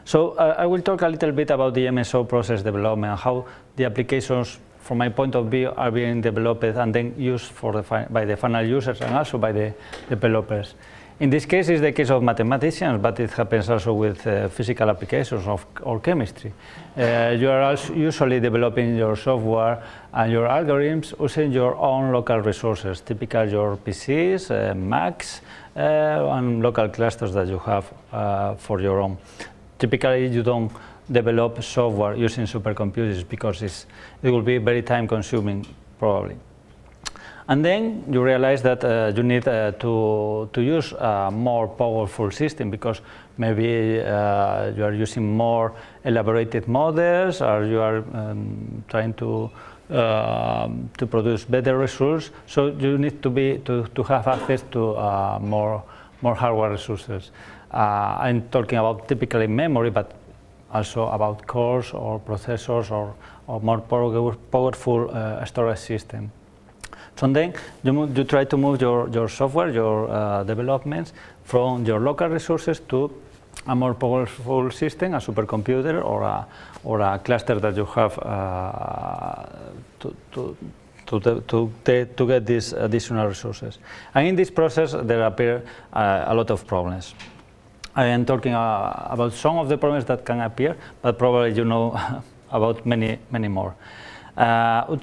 So I will talk a little bit about the MSO process development and how the applications, from my point of view, are being developed and then used by the final users and also by the developers. In this case, it's the case of mathematicians, but it happens also with physical applications or chemistry. You are also usually developing your software and your algorithms using your own local resources, typically your PCs, Macs, and local clusters that you have for your own. Typically, you don't develop software using supercomputers because it will be very time-consuming, probably. And then you realize that you need to use a more powerful system because maybe you are using more elaborated models, or you are trying to produce better results. So you need to have access to more hardware resources. I'm talking about typically memory, but also about cores or processors or more powerful storage system. So then you try to move your software, your developments from your local resources to a more powerful system, a supercomputer or a cluster that you have to get these additional resources. And in this process, there appear a lot of problems. I am talking about some of the problems that can appear, but probably you know about many more.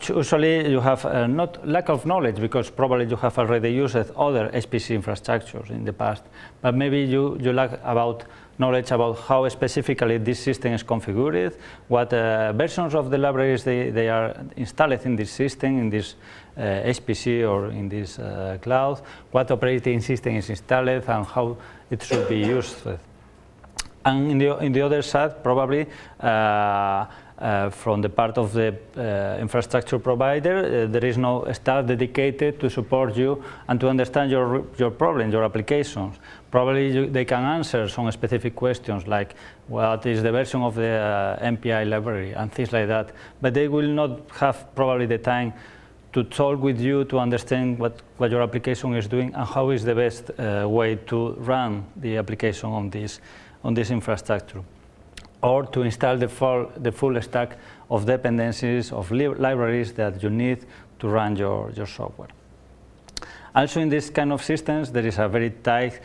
Usually you have not lack of knowledge because probably you have already used other HPC infrastructures in the past, but maybe you lack about knowledge about how specifically this system is configured, what versions of the libraries they are installed in this system, in this HPC or in this cloud, what operating system is installed and how it should be used. And in the other side, probably from the part of the infrastructure provider, there is no staff dedicated to support you and to understand your problem, your applications. Probably they can answer some specific questions like what is the version of the MPI library and things like that, but they will not have probably the time to talk with you to understand what your application is doing and how is the best way to run the application on this infrastructure, or to install the full stack of dependencies, of libraries that you need to run your software. Also in this kind of systems, there is a very tight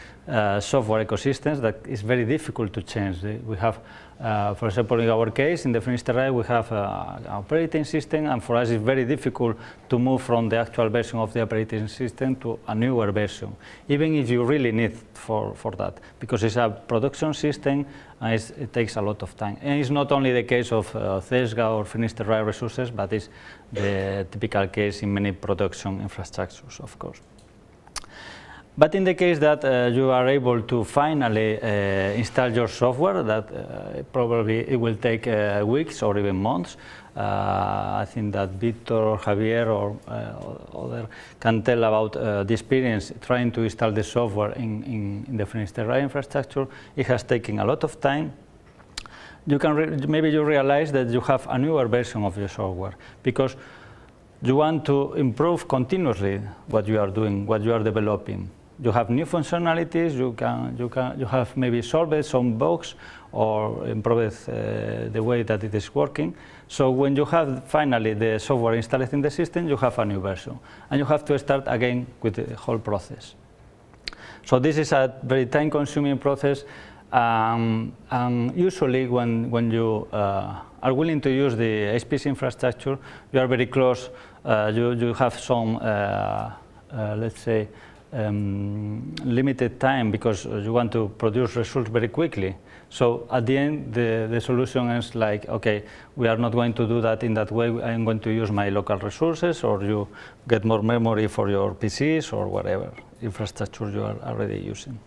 software ecosystem that is very difficult to change. We have, for example, in our case, in the Finisterre, we have an operating system, and for us it's very difficult to move from the actual version of the operating system to a newer version, even if you really need for that, because it's a production system and it takes a lot of time. And it's not only the case of CESGA or Finisterre resources, but it's the typical case in many production infrastructures, of course. But in the case that you are able to finally install your software, that probably it will take weeks or even months. I think that Victor or Javier or other can tell about the experience trying to install the software in the Finisterre infrastructure. It has taken a lot of time. You can maybe you realize that you have a newer version of your software because you want to improve continuously what you are doing, what you are developing. You have new functionalities. You have maybe solved some bugs or improved the way that it is working. So when you have finally the software installed in the system, you have a new version, and you have to start again with the whole process. So this is a very time-consuming process, and usually when you are willing to use the HPC infrastructure, you are very close. You have some, let's say, limited time because you want to produce results very quickly. So at the end, the solution is like, okay, we are not going to do that in that way. I'm going to use my local resources, or you get more memory for your PCs or whatever infrastructure you are already using.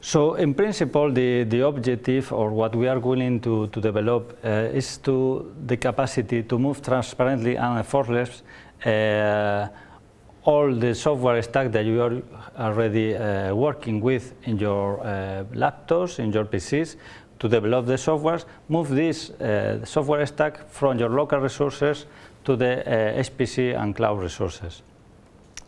So in principle, the objective, or what we are willing to develop, is the capacity to move transparently and effortless all the software stack that you are already working with in your laptops, in your PCs, to develop the softwares, move this software stack from your local resources to the HPC and cloud resources.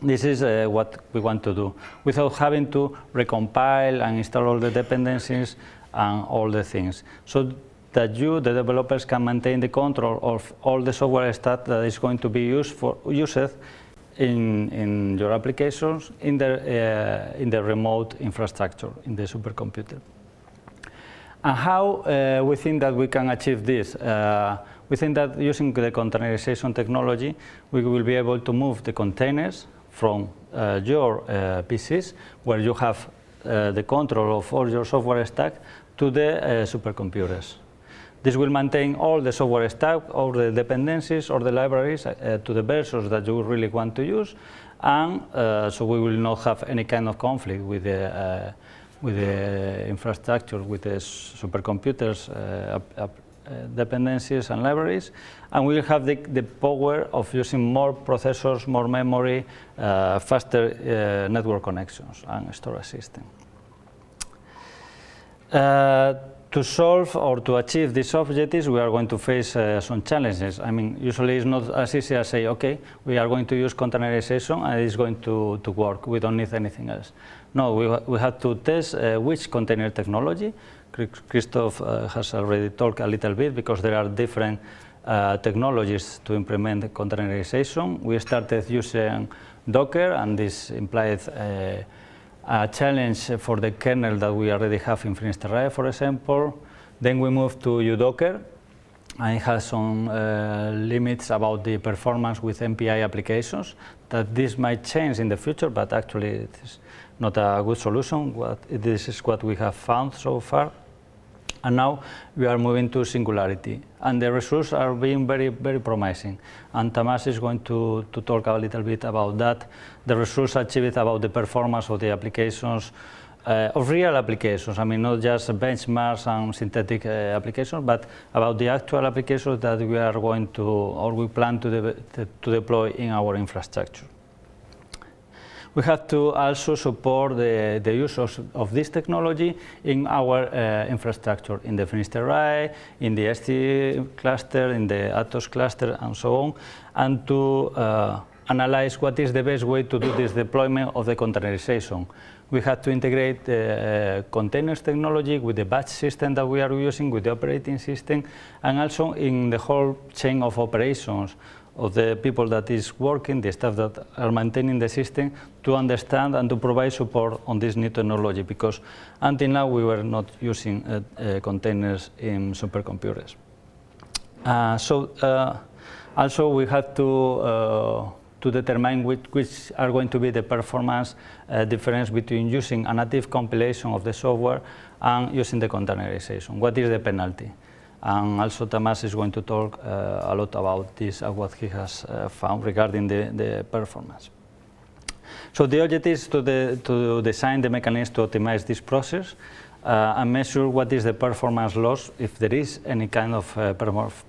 This is what we want to do, without having to recompile and install all the dependencies and all the things, so that you, the developers, can maintain the control of all the software stack that is going to be used in your applications in the remote infrastructure, in the supercomputer. And how we think that we can achieve this? We think that using the containerization technology, we will be able to move the containers from your PCs, where you have the control of all your software stack, to the supercomputers. This will maintain all the software stack, all the dependencies, or the libraries to the versions that you really want to use, and so we will not have any kind of conflict with the infrastructure, with the supercomputers, dependencies and libraries, and we will have the power of using more processors, more memory, faster network connections and storage system. To solve or to achieve these objectives, we are going to face some challenges. I mean, usually it's not as easy as say, okay, we are going to use containerization and it's going to work. We don't need anything else. No, we have to test which container technology. Christoph has already talked a little bit, because there are different technologies to implement the containerization. We started using Docker, and this implied a challenge for the kernel that we already have in Finisterrae, for example. Then we moved to uDocker, and it has some limits about the performance with MPI applications, that this might change in the future, but actually it is not a good solution. This is what we have found so far. And now we are moving to Singularity, and the results are being very, very promising. And Tamás is going to talk a little bit about that. The results achieved about the performance of the applications, of real applications. I mean, not just benchmarks and synthetic applications, but about the actual applications that we are going to, or we plan to deploy in our infrastructure. We have to also support the use of this technology in our infrastructure, in the Finisterrae, in the ST cluster, in the Atos cluster, and so on, and to analyze what is the best way to do this deployment of the containerization. We have to integrate the containers technology with the batch system that we are using, with the operating system, and also in the whole chain of operations of the people that is working, the staff that are maintaining the system, to understand and to provide support on this new technology, because until now we were not using containers in supercomputers. Also we have to determine which are going to be the performance difference between using a native compilation of the software and using the containerization. What is the penalty? And also Tamás is going to talk a lot about this and what he has found regarding the performance. So the objective is to design the mechanism to optimize this process and measure what is the performance loss, if there is any kind of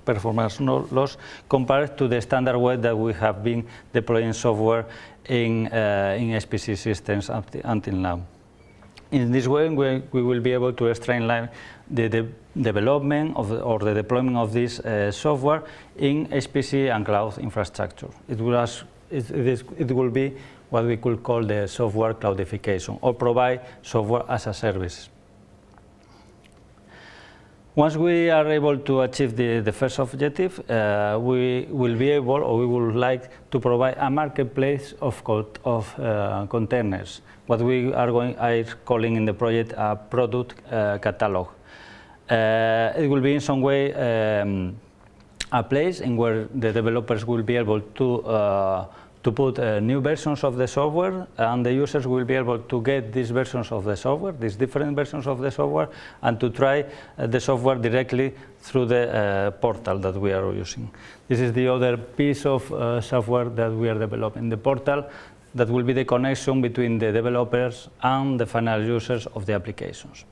performance loss, compared to the standard way that we have been deploying software in HPC systems until now. In this way, we will be able to streamline the development or the deployment of this software in HPC and cloud infrastructure. It will be what we could call the software cloudification, or provide software as a service. Once we are able to achieve the first objective, we will be able, or we would like to provide a marketplace of containers, what we are calling in the project a product catalog. It will be in some way a place in where the developers will be able to put new versions of the software, and the users will be able to get these versions of the software, these different versions of the software, and to try the software directly through the portal that we are using. This is the other piece of software that we are developing, the portal that will be the connection between the developers and the final users of the applications.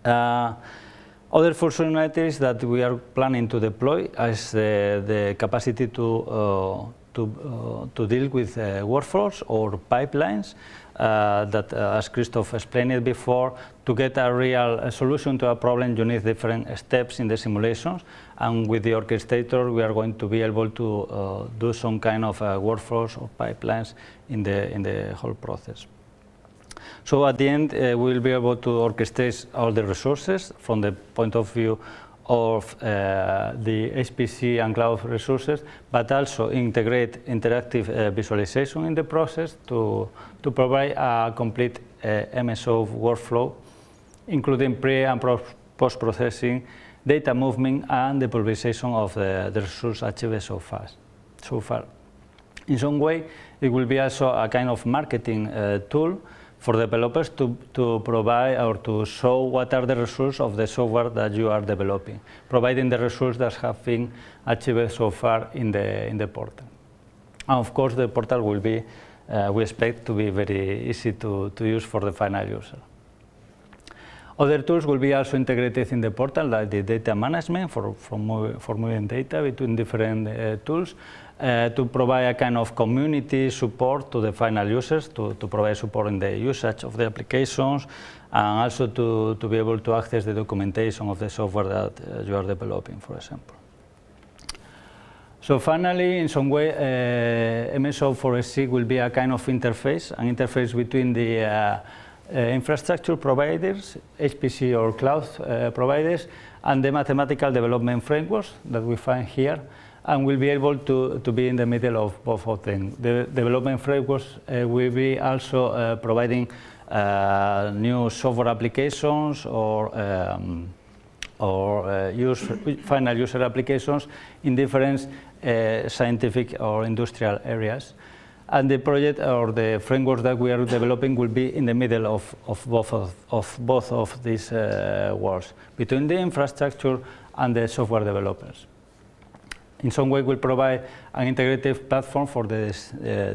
Other functionalities that we are planning to deploy is the capacity to deal with workflows or pipelines that, as Christoph explained it before, to get a real solution to a problem, you need different steps in the simulations, and with the Orchestator we are going to be able to do some kind of workflows or pipelines in the whole process. So at the end, we will be able to orchestrate all the resources from the point of view of the HPC and cloud resources, but also integrate interactive visualization in the process to provide a complete MSO workflow, including pre and post-processing, data movement, and the pulverization of the resource achieved so far. In some way, it will be also a kind of marketing tool for developers to provide or to show what are the results of the software that you are developing, providing the results that have been achieved so far in the portal. And of course, the portal will be, we expect to be very easy to use for the final user. Other tools will be also integrated in the portal, like the data management for moving data between different tools, to provide a kind of community support to the final users, to provide support in the usage of the applications, and also to be able to access the documentation of the software that you are developing, for example. So finally, in some way, MSO4SC will be a kind of interface, an interface between the infrastructure providers, HPC or cloud providers, and the mathematical development frameworks that we find here, and will be able to be in the middle of both of them. The development frameworks will be also providing new software applications or final user applications in different scientific or industrial areas. And the project or the frameworks that we are developing will be in the middle of both of these worlds, between the infrastructure and the software developers. In some way, we'll provide an integrative platform for the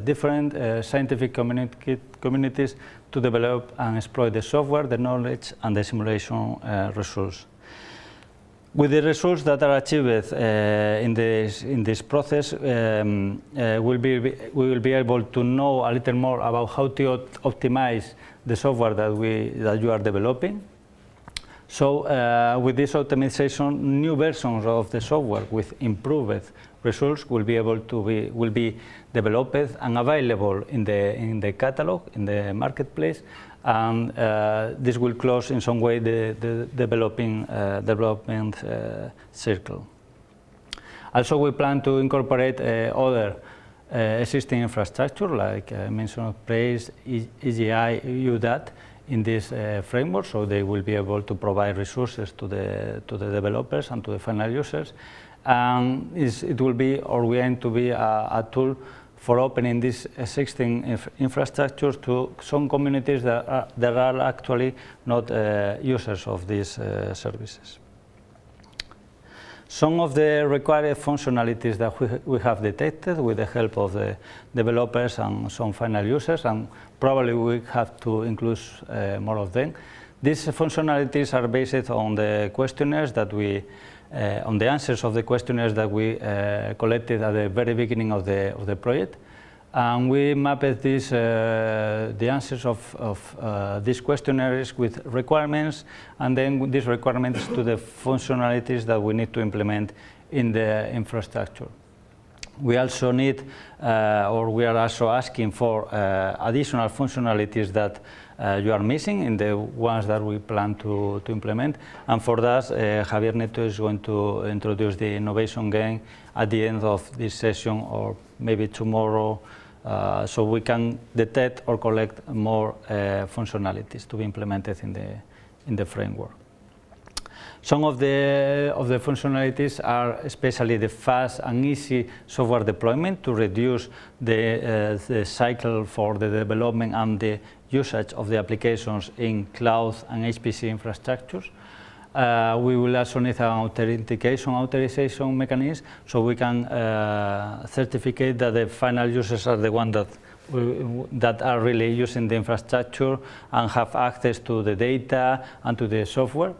different scientific communities to develop and exploit the software, the knowledge, and the simulation results. With the results that are achieved in this process, we will be able to know a little more about how to optimize the software that you are developing. So with this optimization, new versions of the software with improved results will be developed and available in the catalog, in the marketplace, and this will close in some way the development circle. Also, we plan to incorporate other existing infrastructure, like I mentioned, PRACE, EGI, UDAT, in this framework, so they will be able to provide resources to the developers and to the final users. And it will be, or we aim to be, a tool for opening this existing infrastructures to some communities that are actually not users of these services. Some of the required functionalities that we have detected with the help of the developers and some final users, and probably we have to include more of them. These functionalities are based on the questionnaires that on the answers of the questionnaires that we collected at the very beginning of the project. And we mapped the answers of these questionnaires with requirements, and then these requirements to the functionalities that we need to implement in the infrastructure. We also need, or we are also asking for additional functionalities that you are missing in the ones that we plan to implement. And for that, Javier Neto is going to introduce the innovation game at the end of this session, or maybe tomorrow, so we can detect or collect more functionalities to be implemented in the framework. Some of the functionalities are especially the fast and easy software deployment to reduce the cycle for the development and the usage of the applications in cloud and HPC infrastructures. We will also need an authentication authorization mechanism, so we can certificate that the final users are the ones that are really using the infrastructure and have access to the data and to the software.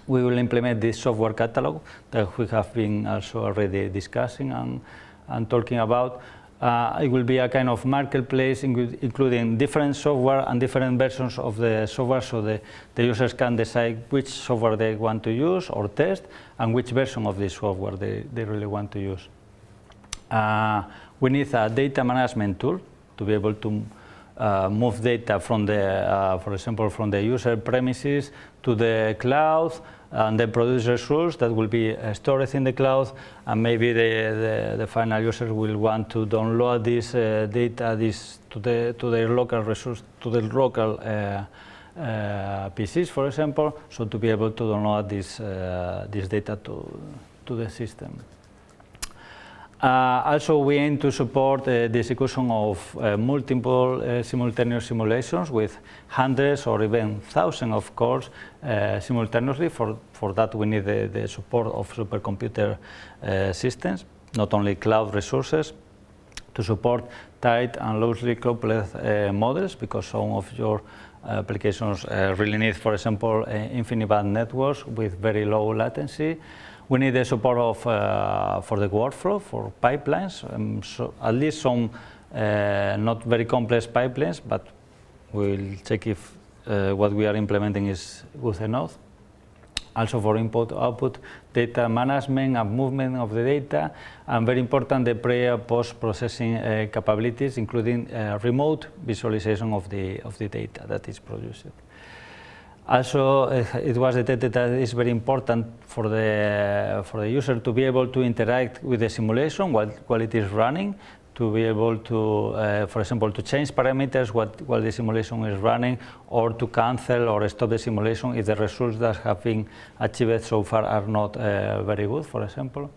We will implement this software catalog that we have been also already discussing and talking about. It will be a kind of marketplace including different software and different versions of the software, so the users can decide which software they want to use or test and which version of this software they really want to use. We need a data management tool to be able to move data from the, for example, from the user premises to the cloud, and then produce results that will be stored in the cloud, and maybe the final user will want to download this data to their local resource, to the local PCs, for example, so to be able to download this data to the system. Also, we aim to support the execution of multiple simultaneous simulations with hundreds or even thousands of cores simultaneously. For that, we need the support of supercomputer systems, not only cloud resources, to support tight and loosely coupled models, because some of your applications really need, for example, infinite band networks with very low latency. We need the support for the workflow, for pipelines, so at least some not very complex pipelines, but we'll check if what we are implementing is good enough. Also for input-output data management and movement of the data, and very important, the pre- and post-processing capabilities, including remote visualization of the data that is produced. Also, it was detected that it's very important for the user to be able to interact with the simulation while it is running, to be able to, for example, to change parameters while the simulation is running, or to cancel or stop the simulation if the results that have been achieved so far are not very good, for example.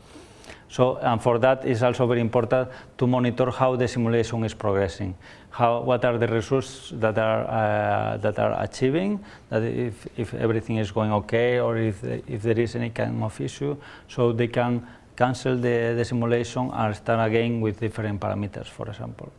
So, and for that, it's also very important to monitor how the simulation is progressing. What are the results that are achieving? That if everything is going okay, or if there is any kind of issue, so they can cancel the simulation and start again with different parameters, for example.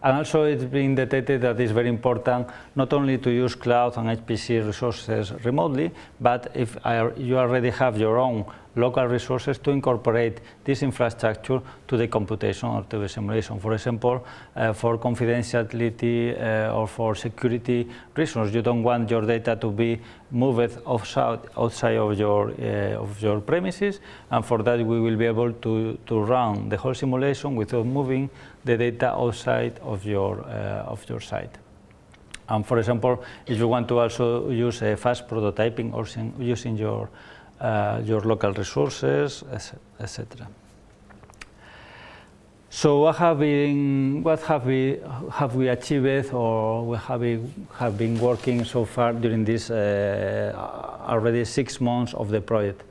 And also, it's been detected that it's very important not only to use cloud and HPC resources remotely, but if you already have your own local resources, to incorporate this infrastructure to the computation or to the simulation. For example, for confidentiality or for security reasons, you don't want your data to be moved outside of your premises, and for that we will be able to run the whole simulation without moving the data outside of your site. And for example, if you want to also use fast prototyping or using your local resources, etc. So what have we achieved, or we have been working so far during this already 6 months of the project?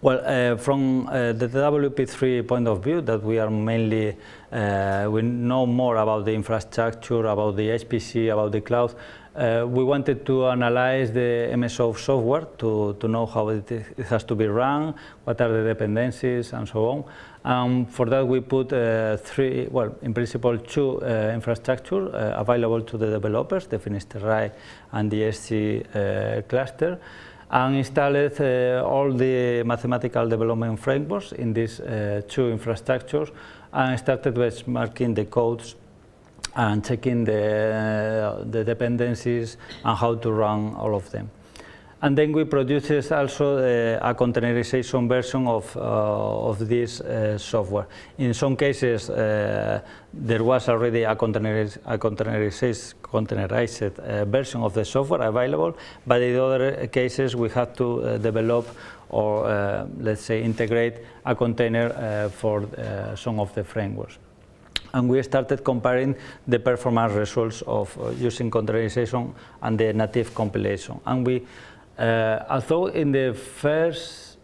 Well, from the WP3 point of view, that we are mainly, we know more about the infrastructure, about the HPC, about the cloud. We wanted to analyze the MSO software to know how it has to be run, what are the dependencies, and so on. For that, we put three, well, in principle, 2 infrastructure available to the developers, the Finisterrae and the SC cluster, and installed all the mathematical development frameworks in these 2 infrastructures, and started benchmarking the codes and checking the dependencies and how to run all of them. And then we produced also a containerization version of this software. In some cases, there was already a containerized version of the software available, but in other cases we had to develop or, let's say, integrate a container for some of the frameworks. And we started comparing the performance results of using containerization and the native compilation. And we, although in the first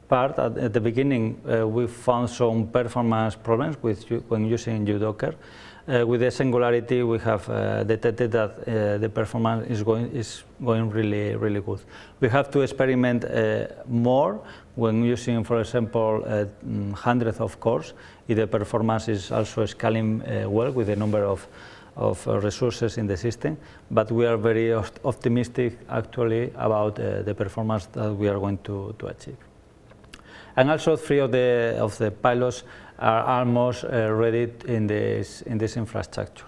part, at the beginning, we found some performance problems when using UDocker, with the Singularity we have detected that the performance is going really, really good. We have to experiment more when using, for example, hundreds of cores, if the performance is also scaling well with the number of resources in the system, but we are very optimistic actually about the performance that we are going to achieve. And also 3 of the pilots are almost ready in this infrastructure,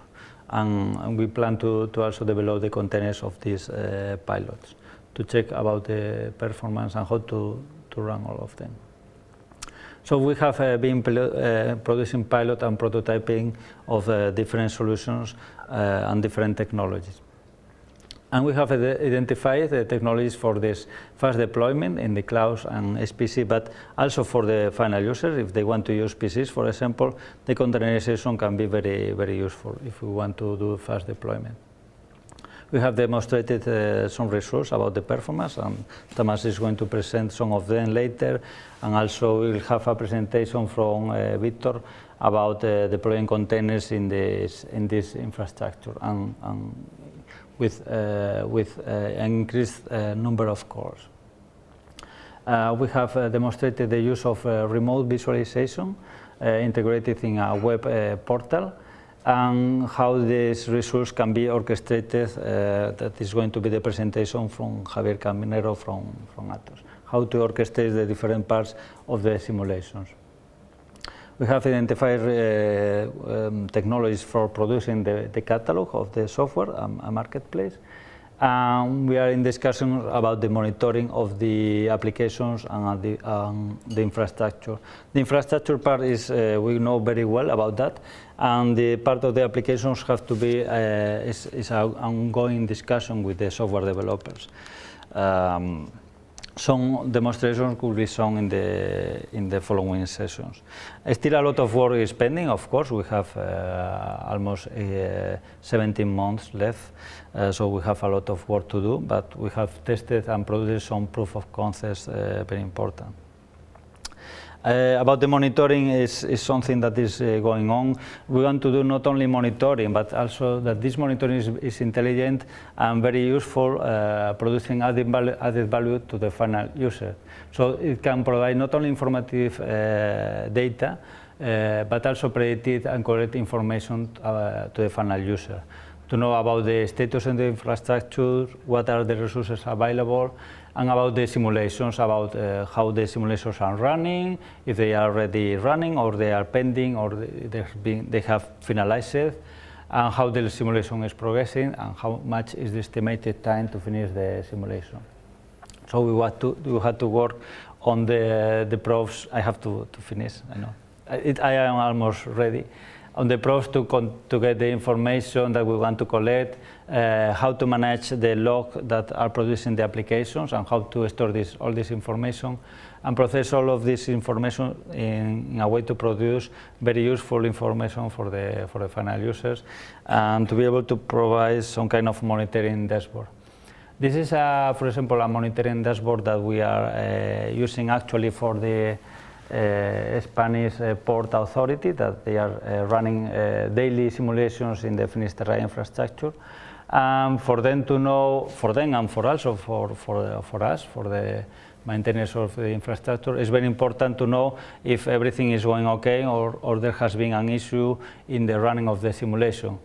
and we plan to also develop the containers of these pilots to check about the performance and how to run all of them. So we have been producing pilot and prototyping of different solutions and different technologies. And we have identified the technologies for this fast deployment in the clouds and HPC, but also for the final user. If they want to use PCs, for example, the containerization can be very, very useful if we want to do fast deployment. We have demonstrated some results about the performance, and Thomas is going to present some of them later. And also we will have a presentation from Victor about deploying containers in this infrastructure and with increased number of cores. We have demonstrated the use of remote visualization integrated in a web portal, and how these results can be orchestrated. That is going to be the presentation from Javier Caminero from Atos, how to orchestrate the different parts of the simulations. We have identified technologies for producing the catalog of the software, a marketplace. We are in discussion about the monitoring of the applications and the infrastructure. The infrastructure part is, we know very well about that, and the part of the applications have to be is an ongoing discussion with the software developers. Some demonstrations could be shown in the following sessions. Still a lot of work is pending, of course. We have almost 17 months left, so we have a lot of work to do, but we have tested and produced some proof of concepts very important. About the monitoring is something that is going on. We want to do not only monitoring, but also that this monitoring is intelligent and very useful, producing added value to the final user. So it can provide not only informative data, but also predictive and correct information to the final user. To know about the status of the infrastructure, what are the resources available, and about the simulations, about how the simulations are running, if they are already running, or they are pending, or they have finalized, and how the simulation is progressing, and how much is the estimated time to finish the simulation. So we had to work on the proofs. I have to finish, I know. I am almost ready. On the proofs to get the information that we want to collect, how to manage the log that are producing the applications, and how to store all this information, and process all of this information in a way to produce very useful information for the final users, and to be able to provide some kind of monitoring dashboard. This is, for example, a monitoring dashboard that we are using actually for the Spanish Port Authority, that they are running daily simulations in the Finisterre infrastructure. For them to know, for them and for also for us, for the maintenance of the infrastructure, it's very important to know if everything is going okay, or there has been an issue in the running of the simulation.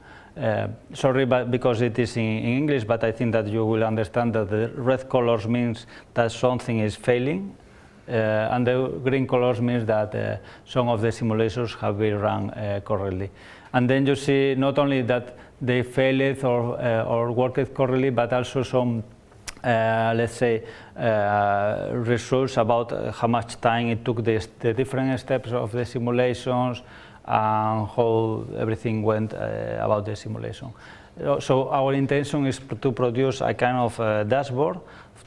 Sorry, but because it is in English, but I think that you will understand that the red colors means that something is failing. And the green colors means that some of the simulations have been run correctly. And then you see not only that they failed or worked correctly, but also some, let's say, results about how much time it took the different steps of the simulations, and how everything went about the simulation. So our intention is to produce a kind of dashboard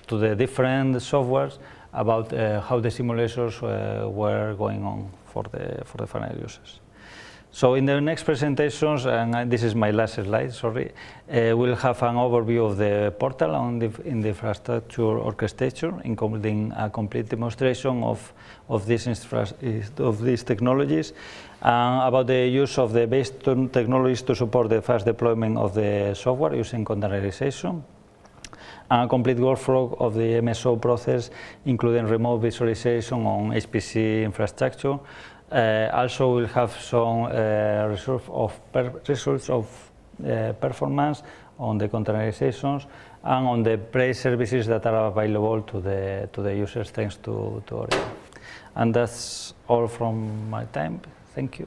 to the different softwares about how the simulations were going on for the final users. So in the next presentations, and this is my last slide, sorry, we'll have an overview of the portal in the infrastructure orchestrator, including a complete demonstration of these technologies, about the use of the base technologies to support the fast deployment of the software using containerization, and a complete workflow of the MSO process, including remote visualization on HPC infrastructure. Also, we'll have some results of performance on the containerizations and on the PRACE services that are available to the users thanks to Oreo. And that's all from my time. Thank you.